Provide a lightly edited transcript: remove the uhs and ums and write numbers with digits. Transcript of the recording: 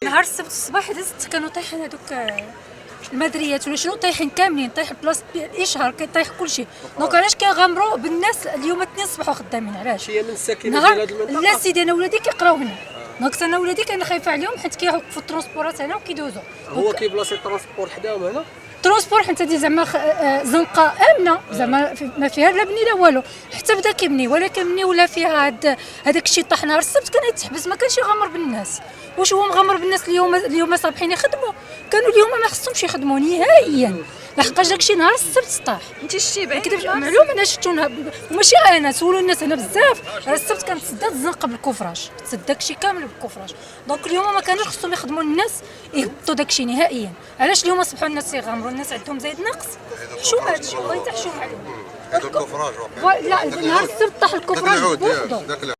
نهار السبت الصباح دزت كانوا طايحين هذوك المدريات ولا شنو، طايحين كاملين، طايح بلاصه الاشهار، كيطيح كلشي. دونك علاش كيغامروا بالناس اليوم الاثنين صبحوا خدامين؟ علاش؟ هي من الساكنين ديال هذه المنطقه؟ لا سيدي، انا ولادي كيقراو هنا، دونك انا ولادي كاين خايفه عليهم حيت كيوقفوا الترونسبورات هنا وكيدوزوا. هو كيبلاصي الترونسبور حداهم هنا؟ ترونسبور حيت هادي زعما زنقه امنه، زعما ما فيها لا بني لا والو، حتى بدا كيبني ولكن ملي ولا فيها هذاك الشيء طاح نهار السبت كان يتحبس، ما كانش يغامر بالناس. واش هو مغامر بالناس؟ اليوم صابحين يخدموا، كانوا اليوم ما خصهمش يخدموا نهائيا، لحقاش داكشي نهار السبت طاح. انت شتي بعدا كذا معلوم، انا شفتو وماشي انا، سولوا الناس هنا بزاف. نهار السبت كانت تسدى الزنقه بالكفراش، تسد داكشي كامل بالكفراش. دونك اليوم ما كانوش خصهم يخدموا الناس يهبطوا داكشي نهائيا. علاش اليوم صبحوا الناس يغامروا؟ الناس عندهم زايد نقص، حشوم هادشي والله، حتى حشوم عليهم. هذا الكفراج لا نهار السبت طاح الكفراج بوحدو.